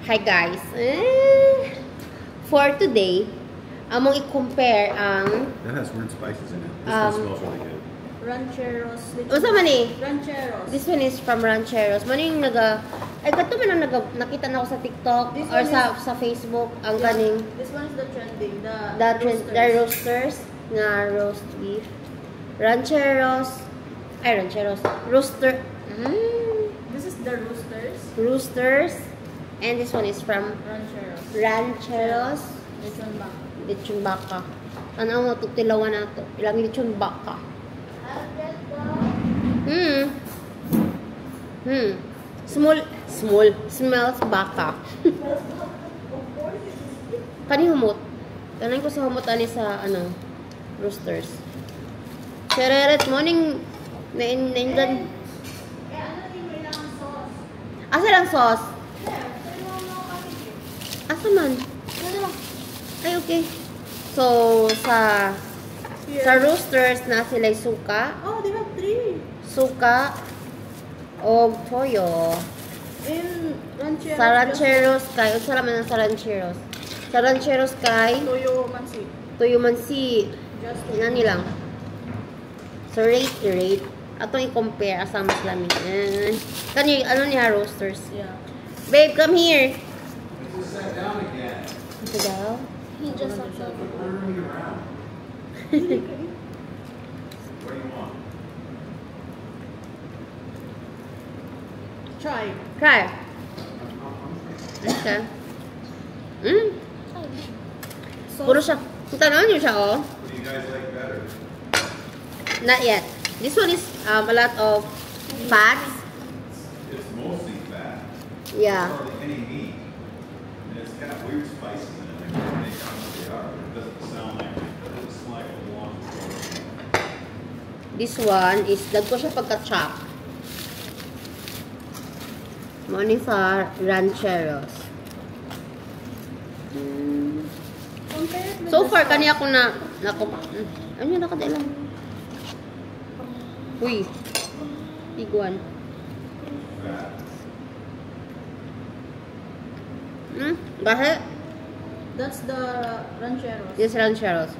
Hi guys. For today, among i-compare ang that has weird spices in it. This one smells really good. Rancheros. Usa man eh? Rancheros. This one is from Rancheros. Mano yung ay kato man ang nakita na ako sa TikTok This or one sa Facebook ang kaning This one is the trending. the roasters nga roast beef. Rancheros. Rooster. This is the roosters. Roosters. And this one is from Rancheros. Lechon baka. Ano mo tutilawan na to? Ilang lechon baka. Small. Smells baka. Kani humot. Tanan ko sa humot ani sa roosters. Sereret morning naindan. Asa lang sauce? Asa man? Ay, okay. So, sa roosters na sila suka. Oh, they have 3. Suka o toyo. In Rancheros. Sa Rancheros kay, unsa man ang sa Rancheros? Sa Rancheros kay Toyo mansi. toyo mansi. Just Ilan nilang. So, rate. Ato i-compare asa mas lamin. Kanyo, ano niya, roasters? Yeah. Babe, come here. Just sat down again. Ito daw. He just What are you around? What do you want? Try. Try. Okay. Puro siya. Tanong niyo siya, oh. What do you guys like better? Not yet. This one is a lot of fats. It's mostly fat. Yeah. There's hardly any meat. And it's got weird spices in it. I can't make out what they are, but it doesn't sound like it. It doesn't smell like it belongs to pork. This one is, dagko siya pagka-chop. Morning sa Rancheros. So far, kaniya ko na ano yun, nakadala? Uy. Iguan. Fat. Bakit? That's the Rancheros. Yes, Rancheros.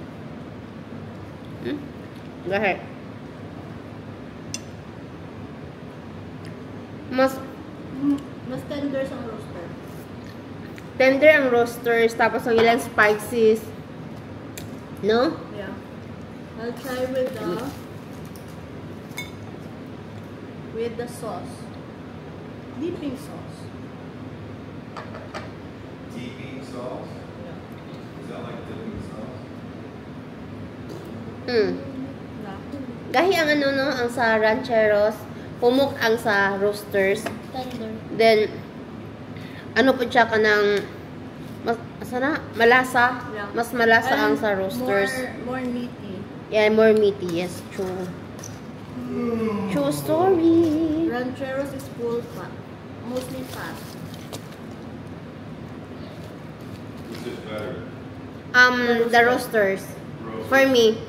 Bakit? Mas tender sa roaster. Tender ang roasters, tapos ang ilang spices. No? Yeah. I'll try with the sauce. Dipping sauce. Dipping sauce? Yeah. Is that like dipping sauce? Yeah. Gahi ang ang sa Rancheros, pumuk ang sa roasters. Tender. Then, po siya ka ng, malasa. Yeah. Mas malasa ang sa roasters. More meaty. Yeah, more meaty. Yes, true. True story. Rancheros is full fat. Mostly fat. Which is better? The roasters. For me.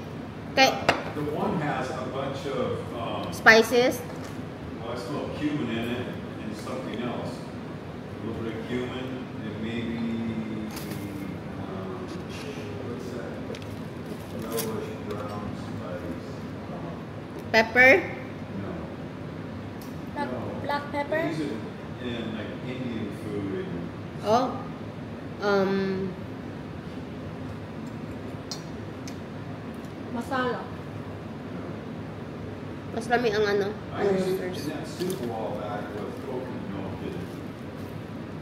Kay, The one has a bunch of, spices. well, I smell cumin in it and something else. A little bit of cumin and maybe, what's that? Yellowish brown spice. Pepper. No. Black pepper? They use it in like Indian food and Oh. Masala. Mas lami ang I used roasters. in that soup a while back with coconut milk and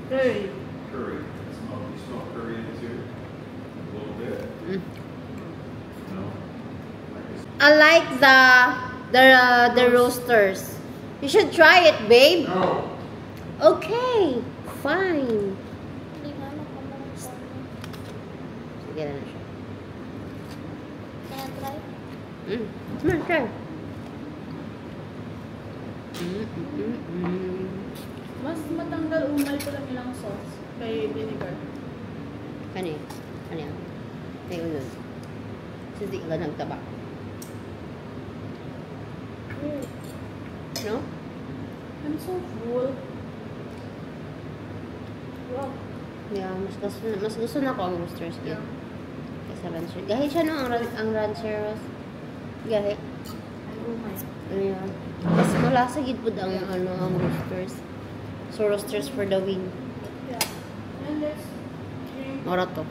Curry. curry. You smell curry in it too? A little bit. No? I like the roasters. You should try it, babe. No! Okay, fine. Sige na siya. Can I try? Come on, try. Mas matanggal umay ko lang ilang sauce kay vinegar. Ano yun? Ano yan? May unod. Hindi ka nagtaba. No? I'm so full. Wow. Yeah, mas gusto na ko ang roosters gid. Kaysa ranchero. Gahi siya no ang rancheros. Gahi. Ayan. Mas malasa gid pud ang ang roosters. So roosters for the win. Yeah. And let's drink Ora to.